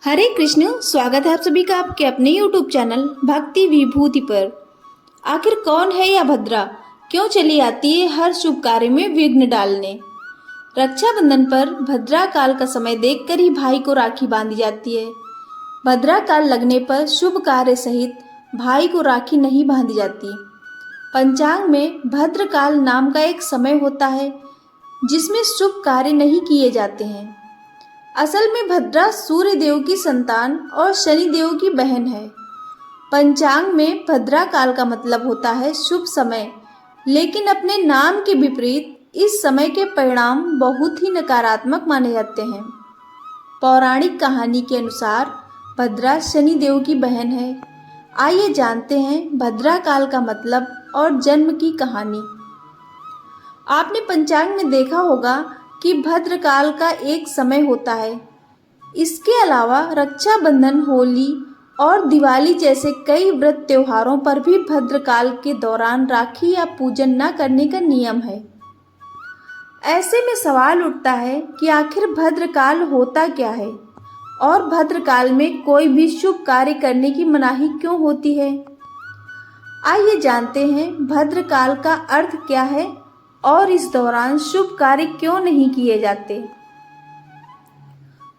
हरे कृष्ण। स्वागत है आप सभी का आपके अपने YouTube चैनल भक्ति विभूति पर। आखिर कौन है यह भद्रा, क्यों चली आती है हर शुभ कार्य में विघ्न डालने। रक्षाबंधन पर भद्रा काल का समय देखकर ही भाई को राखी बांधी जाती है। भद्रा काल लगने पर शुभ कार्य सहित भाई को राखी नहीं बांधी जाती। पंचांग में भद्र काल नाम का एक समय होता है जिसमें शुभ कार्य नहीं किए जाते हैं। असल में भद्रा सूर्य देव की संतान और शनि देव की बहन है। पंचांग में भद्रा काल का मतलब होता है शुभ समय, लेकिन अपने नाम के विपरीत इस समय के परिणाम बहुत ही नकारात्मक माने जाते हैं। पौराणिक कहानी के अनुसार भद्रा शनि देव की बहन है। आइए जानते हैं भद्रा काल का मतलब और जन्म की कहानी। आपने पंचांग में देखा होगा कि भद्रकाल का एक समय होता है। इसके अलावा रक्षाबंधन, होली और दिवाली जैसे कई व्रत त्योहारों पर भी भद्रकाल के दौरान राखी या पूजन न करने का नियम है। ऐसे में सवाल उठता है कि आखिर भद्रकाल होता क्या है और भद्रकाल में कोई भी शुभ कार्य करने की मनाही क्यों होती है। आइए जानते हैं भद्रकाल का अर्थ क्या है और इस दौरान शुभ कार्य क्यों नहीं किए जाते।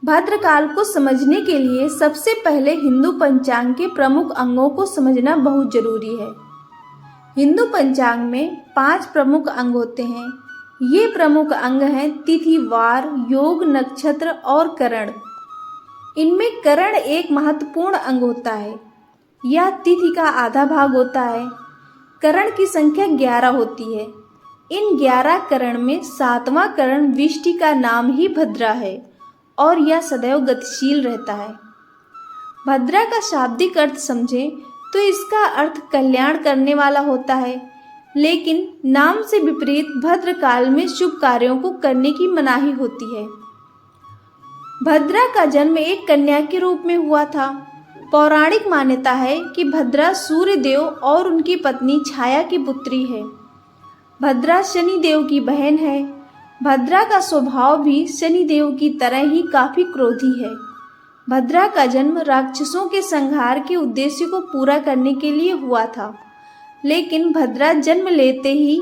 भद्रकाल को समझने के लिए सबसे पहले हिंदू पंचांग के प्रमुख अंगों को समझना बहुत जरूरी है। हिंदू पंचांग में 5 प्रमुख अंग होते हैं। ये प्रमुख अंग हैं तिथि, वार, योग, नक्षत्र और करण। इनमें करण एक महत्वपूर्ण अंग होता है। यह तिथि का आधा भाग होता है। करण की संख्या 11 होती है। इन 11 करण में 7वां करण विष्टि का नाम ही भद्रा है और यह सदैव गतिशील रहता है। भद्रा का शाब्दिक अर्थ समझें तो इसका अर्थ कल्याण करने वाला होता है, लेकिन नाम से विपरीत भद्र काल में शुभ कार्यों को करने की मनाही होती है। भद्रा का जन्म एक कन्या के रूप में हुआ था। पौराणिक मान्यता है कि भद्रा सूर्य देव और उनकी पत्नी छाया की पुत्री है। भद्रा शनि देव की बहन है। भद्रा का स्वभाव भी शनि देव की तरह ही काफी क्रोधी है। भद्रा का जन्म राक्षसों के संहार के उद्देश्य को पूरा करने के लिए हुआ था, लेकिन भद्रा जन्म लेते ही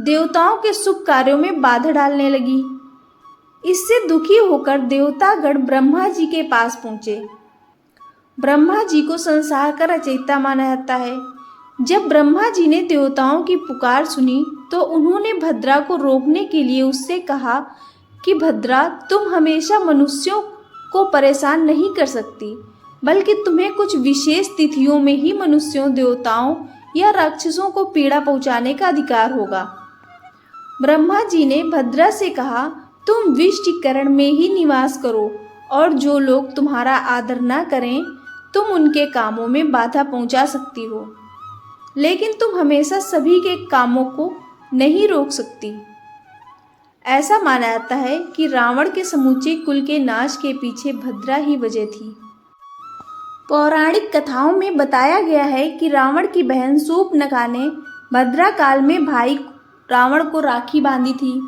देवताओं के शुभ कार्यों में बाधा डालने लगी। इससे दुखी होकर देवतागण ब्रह्मा जी के पास पहुंचे। ब्रह्मा जी को संसार का रचयिता माना जाता है। जब ब्रह्मा जी ने देवताओं की पुकार सुनी तो उन्होंने भद्रा को रोकने के लिए उससे कहा कि भद्रा, तुम हमेशा मनुष्यों को परेशान नहीं कर सकती, बल्कि तुम्हें कुछ विशेष तिथियों में ही मनुष्यों, देवताओं या राक्षसों को पीड़ा पहुंचाने का अधिकार होगा। ब्रह्मा जी ने भद्रा से कहा, तुम विष्टिकरण में ही निवास करो और जो लोग तुम्हारा आदर न करें तुम उनके कामों में बाधा पहुंचा सकती हो, लेकिन तुम हमेशा सभी के कामों को नहीं रोक सकती। ऐसा माना जाता है कि रावण के समूचे कुल के नाश के पीछे भद्रा ही वजह थी। पौराणिक कथाओं में बताया गया है कि रावण की बहन शूर्पणखा ने भद्रा काल में भाई रावण को राखी बांधी थी,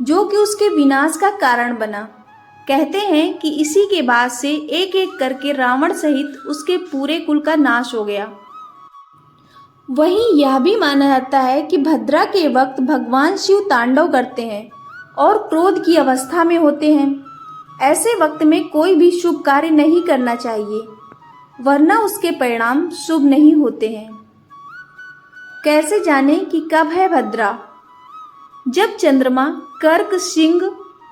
जो कि उसके विनाश का कारण बना। कहते हैं कि इसी के बाद से एक एक करके रावण सहित उसके पूरे कुल का नाश हो गया। वहीं यह भी माना जाता है कि भद्रा के वक्त भगवान शिव तांडव करते हैं और क्रोध की अवस्था में होते हैं। ऐसे वक्त में कोई भी शुभ कार्य नहीं करना चाहिए, वरना उसके परिणाम शुभ नहीं होते हैं। कैसे जानें कि कब है भद्रा? जब चंद्रमा कर्क, सिंह,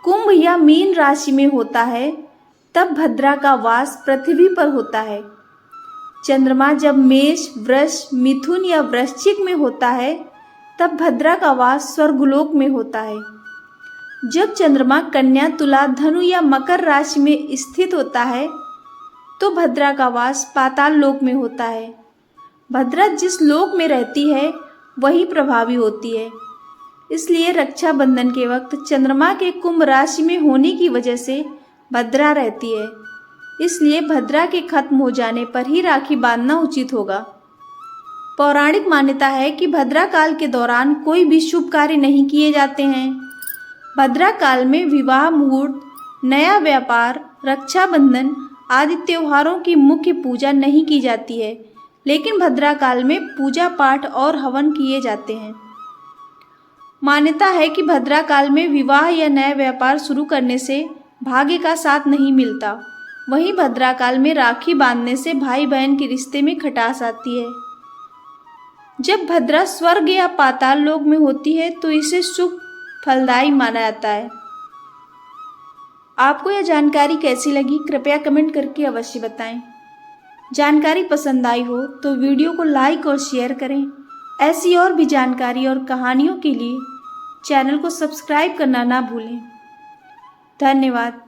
कुंभ या मीन राशि में होता है तब भद्रा का वास पृथ्वी पर होता है। चंद्रमा जब मेष, वृष, मिथुन या वृश्चिक में होता है तब भद्रा का वास स्वर्गलोक में होता है। जब चंद्रमा कन्या, तुला, धनु या मकर राशि में स्थित होता है तो भद्रा का वास पाताल लोक में होता है। भद्रा जिस लोक में रहती है वही प्रभावी होती है। इसलिए रक्षाबंधन के वक्त चंद्रमा के कुंभ राशि में होने की वजह से भद्रा रहती है। इसलिए भद्रा के खत्म हो जाने पर ही राखी बांधना उचित होगा। पौराणिक मान्यता है कि भद्रा काल के दौरान कोई भी शुभ कार्य नहीं किए जाते हैं। भद्रा काल में विवाह मुहूर्त, नया व्यापार रक्षाबंधन आदि त्योहारों की मुख्य पूजा नहीं की जाती है, लेकिन भद्राकाल में पूजा पाठ और हवन किए जाते हैं। मान्यता है कि भद्राकाल में विवाह या नया व्यापार शुरू करने से भाग्य का साथ नहीं मिलता। वहीं भद्राकाल में राखी बांधने से भाई बहन के रिश्ते में खटास आती है। जब भद्रा स्वर्ग या पाताल लोक में होती है तो इसे शुभ फलदायी माना जाता है। आपको यह जानकारी कैसी लगी, कृपया कमेंट करके अवश्य बताएं। जानकारी पसंद आई हो तो वीडियो को लाइक और शेयर करें। ऐसी और भी जानकारी और कहानियों के लिए चैनल को सब्सक्राइब करना ना भूलें। धन्यवाद।